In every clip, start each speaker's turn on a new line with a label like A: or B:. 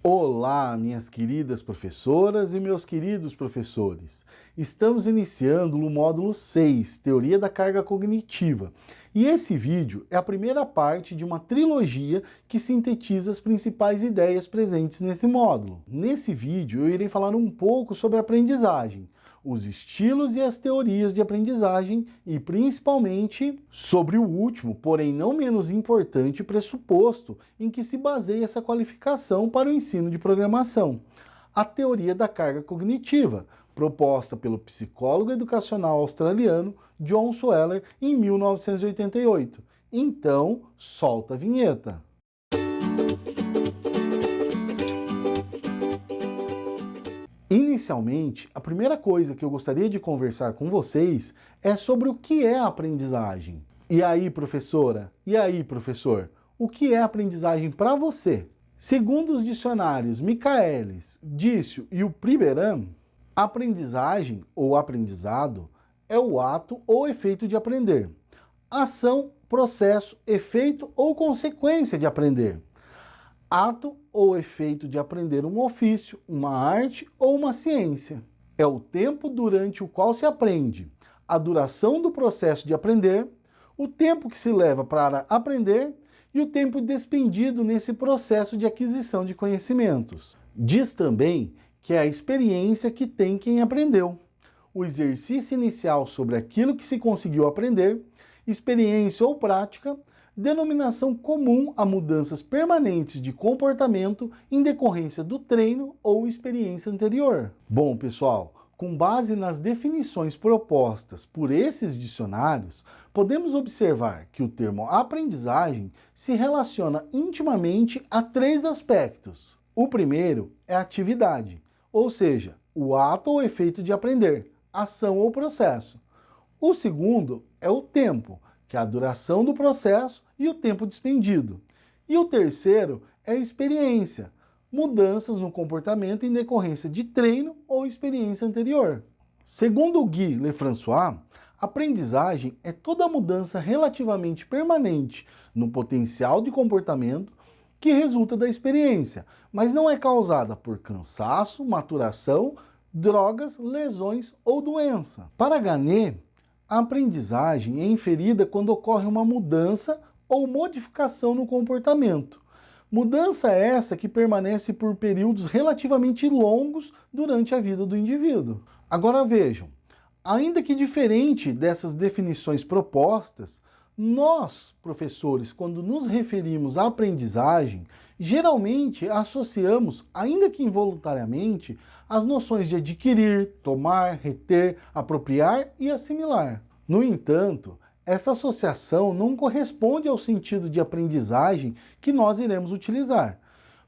A: Olá, minhas queridas professoras e meus queridos professores. Estamos iniciando o módulo 6, Teoria da Carga Cognitiva. E esse vídeo é a primeira parte de uma trilogia que sintetiza as principais ideias presentes nesse módulo. Nesse vídeo eu irei falar um pouco sobre a aprendizagem, os estilos e as teorias de aprendizagem e principalmente sobre o último, porém não menos importante, pressuposto em que se baseia essa qualificação para o ensino de programação, a teoria da carga cognitiva, proposta pelo psicólogo educacional australiano John Sweller em 1988. Então, solta a vinheta. Inicialmente, a primeira coisa que eu gostaria de conversar com vocês é sobre o que é a aprendizagem. E aí, professora? E aí, professor? O que é aprendizagem para você? Segundo os dicionários Michaelis, Dício e o Priberam, aprendizagem ou aprendizado é o ato ou efeito de aprender. Ação, processo, efeito ou consequência de aprender. Ato ou efeito de aprender um ofício, uma arte ou uma ciência. É o tempo durante o qual se aprende, a duração do processo de aprender, o tempo que se leva para aprender e o tempo despendido nesse processo de aquisição de conhecimentos. Diz também que é a experiência que tem quem aprendeu, o exercício inicial sobre aquilo que se conseguiu aprender, experiência ou prática, denominação comum a mudanças permanentes de comportamento em decorrência do treino ou experiência anterior. Bom, pessoal, com base nas definições propostas por esses dicionários, podemos observar que o termo aprendizagem se relaciona intimamente a três aspectos. O primeiro é a atividade, ou seja, o ato ou efeito de aprender, ação ou processo. O segundo é o tempo, que é a duração do processo e o tempo despendido. E o terceiro é a experiência, mudanças no comportamento em decorrência de treino ou experiência anterior. Segundo Guy Lefrançois, aprendizagem é toda mudança relativamente permanente no potencial de comportamento que resulta da experiência, mas não é causada por cansaço, maturação, drogas, lesões ou doença. Para Ganet, a aprendizagem é inferida quando ocorre uma mudança ou modificação no comportamento. Mudança essa que permanece por períodos relativamente longos durante a vida do indivíduo. Agora vejam, ainda que diferente dessas definições propostas, nós, professores, quando nos referimos à aprendizagem, geralmente associamos, ainda que involuntariamente, as noções de adquirir, tomar, reter, apropriar e assimilar. No entanto, essa associação não corresponde ao sentido de aprendizagem que nós iremos utilizar,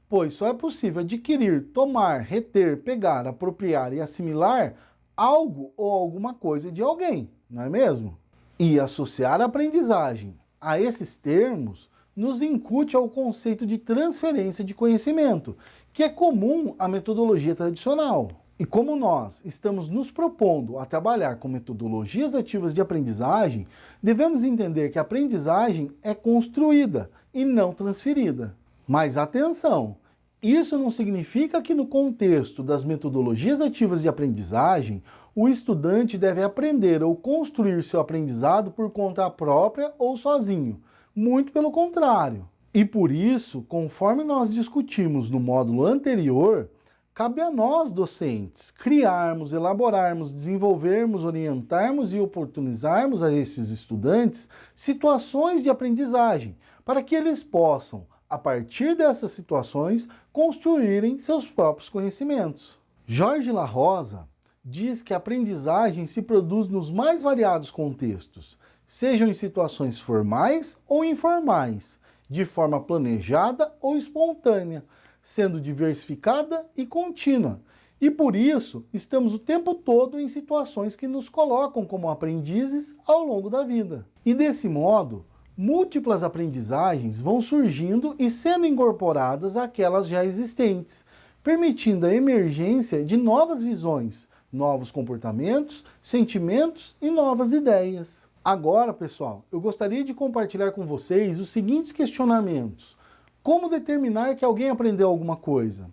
A: pois só é possível adquirir, tomar, reter, pegar, apropriar e assimilar algo ou alguma coisa de alguém, não é mesmo? E associar a aprendizagem a esses termos nos incute ao conceito de transferência de conhecimento, que é comum à metodologia tradicional. E como nós estamos nos propondo a trabalhar com metodologias ativas de aprendizagem, devemos entender que a aprendizagem é construída e não transferida. Mas atenção! Isso não significa que no contexto das metodologias ativas de aprendizagem, o estudante deve aprender ou construir seu aprendizado por conta própria ou sozinho. Muito pelo contrário. E por isso, conforme nós discutimos no módulo anterior, cabe a nós, docentes, criarmos, elaborarmos, desenvolvermos, orientarmos e oportunizarmos a esses estudantes situações de aprendizagem, para que eles possam, a partir dessas situações, construírem seus próprios conhecimentos. Jorge La Rosa diz que a aprendizagem se produz nos mais variados contextos, sejam em situações formais ou informais, de forma planejada ou espontânea, sendo diversificada e contínua. E por isso, estamos o tempo todo em situações que nos colocam como aprendizes ao longo da vida. E desse modo, múltiplas aprendizagens vão surgindo e sendo incorporadas àquelas já existentes, permitindo a emergência de novas visões, novos comportamentos, sentimentos e novas ideias. Agora, pessoal, eu gostaria de compartilhar com vocês os seguintes questionamentos. Como determinar que alguém aprendeu alguma coisa?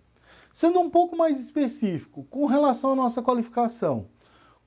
A: Sendo um pouco mais específico, com relação à nossa qualificação,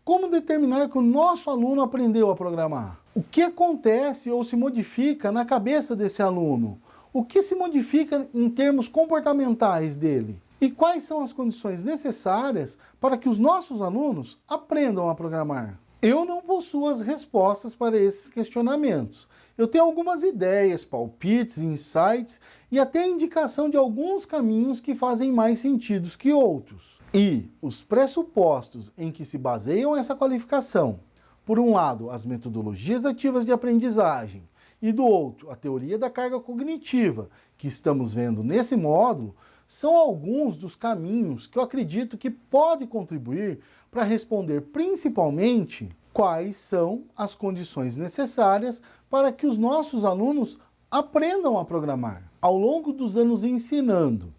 A: como determinar que o nosso aluno aprendeu a programar? O que acontece ou se modifica na cabeça desse aluno? O que se modifica em termos comportamentais dele? E quais são as condições necessárias para que os nossos alunos aprendam a programar? Eu não possuo as respostas para esses questionamentos. Eu tenho algumas ideias, palpites, insights e até indicação de alguns caminhos que fazem mais sentido que outros. E os pressupostos em que se baseiam essa qualificação, por um lado, as metodologias ativas de aprendizagem e do outro, a teoria da carga cognitiva, que estamos vendo nesse módulo, são alguns dos caminhos que eu acredito que pode contribuir para responder principalmente quais são as condições necessárias para que os nossos alunos aprendam a programar. Ao longo dos anos ensinando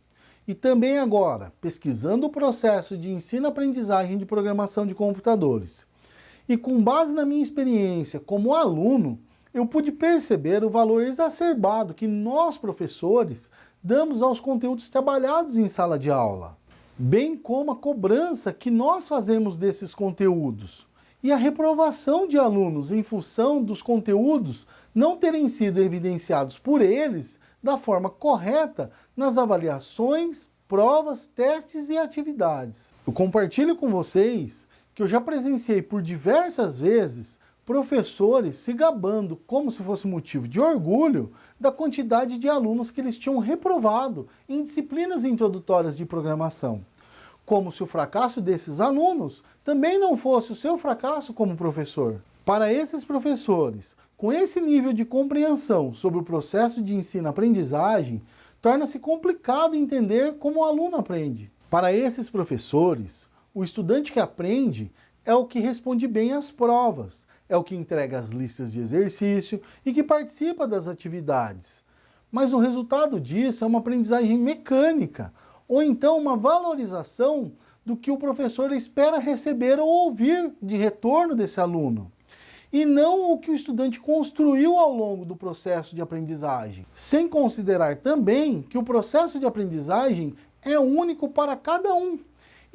A: e também agora pesquisando o processo de ensino-aprendizagem de programação de computadores e com base na minha experiência como aluno, eu pude perceber o valor exacerbado que nós, professores, damos aos conteúdos trabalhados em sala de aula, bem como a cobrança que nós fazemos desses conteúdos e a reprovação de alunos em função dos conteúdos não terem sido evidenciados por eles da forma correta nas avaliações, provas, testes e atividades. Eu compartilho com vocês que eu já presenciei por diversas vezes professores se gabando, como se fosse motivo de orgulho, da quantidade de alunos que eles tinham reprovado em disciplinas introdutórias de programação. Como se o fracasso desses alunos também não fosse o seu fracasso como professor. Para esses professores, com esse nível de compreensão sobre o processo de ensino-aprendizagem, torna-se complicado entender como o aluno aprende. Para esses professores, o estudante que aprende é o que responde bem às provas, é o que entrega as listas de exercício e que participa das atividades. Mas o resultado disso é uma aprendizagem mecânica, ou então uma valorização do que o professor espera receber ou ouvir de retorno desse aluno, e não o que o estudante construiu ao longo do processo de aprendizagem. Sem considerar também que o processo de aprendizagem é único para cada um.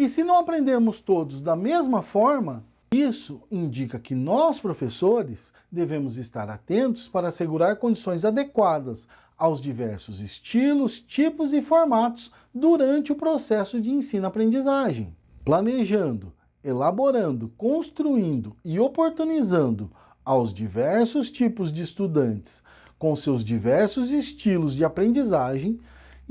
A: E se não aprendemos todos da mesma forma, isso indica que nós, professores, devemos estar atentos para assegurar condições adequadas aos diversos estilos, tipos e formatos durante o processo de ensino-aprendizagem, planejando, elaborando, construindo e oportunizando aos diversos tipos de estudantes, com seus diversos estilos de aprendizagem,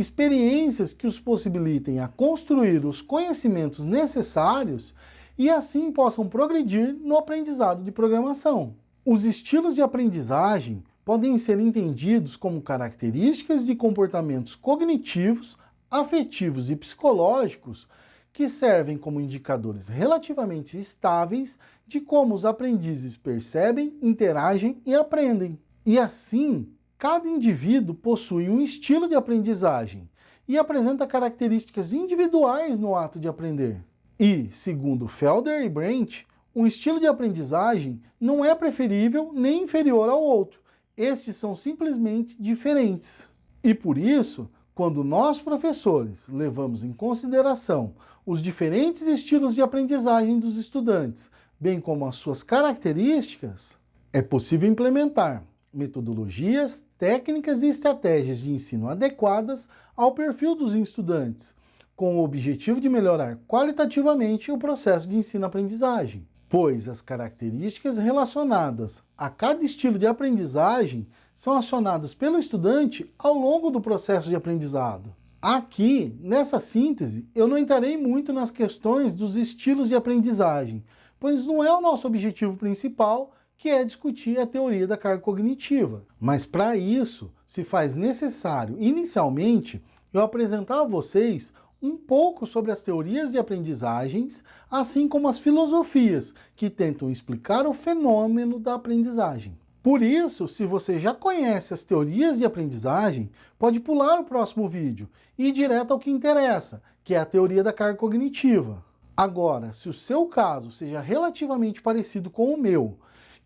A: experiências que os possibilitem a construir os conhecimentos necessários e assim possam progredir no aprendizado de programação. Os estilos de aprendizagem podem ser entendidos como características de comportamentos cognitivos, afetivos e psicológicos que servem como indicadores relativamente estáveis de como os aprendizes percebem, interagem e aprendem. E assim, cada indivíduo possui um estilo de aprendizagem e apresenta características individuais no ato de aprender. E, segundo Felder e Brent, um estilo de aprendizagem não é preferível nem inferior ao outro. Estes são simplesmente diferentes. E por isso, quando nós, professores, levamos em consideração os diferentes estilos de aprendizagem dos estudantes, bem como as suas características, é possível implementar metodologias, técnicas e estratégias de ensino adequadas ao perfil dos estudantes, com o objetivo de melhorar qualitativamente o processo de ensino-aprendizagem, pois as características relacionadas a cada estilo de aprendizagem são acionadas pelo estudante ao longo do processo de aprendizado. Aqui, nessa síntese, eu não entrarei muito nas questões dos estilos de aprendizagem, pois não é o nosso objetivo principal, que é discutir a teoria da carga cognitiva. Mas para isso, se faz necessário, inicialmente, eu apresentar a vocês um pouco sobre as teorias de aprendizagens, assim como as filosofias que tentam explicar o fenômeno da aprendizagem. Por isso, se você já conhece as teorias de aprendizagem, pode pular o próximo vídeo e ir direto ao que interessa, que é a teoria da carga cognitiva. Agora, se o seu caso seja relativamente parecido com o meu,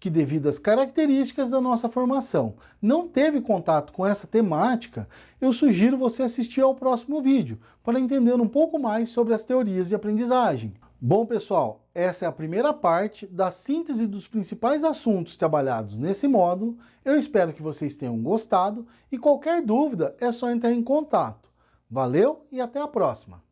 A: que, devido às características da nossa formação, não teve contato com essa temática, eu sugiro você assistir ao próximo vídeo para entender um pouco mais sobre as teorias de aprendizagem. Bom, pessoal, essa é a primeira parte da síntese dos principais assuntos trabalhados nesse módulo. Eu espero que vocês tenham gostado e qualquer dúvida é só entrar em contato. Valeu e até a próxima!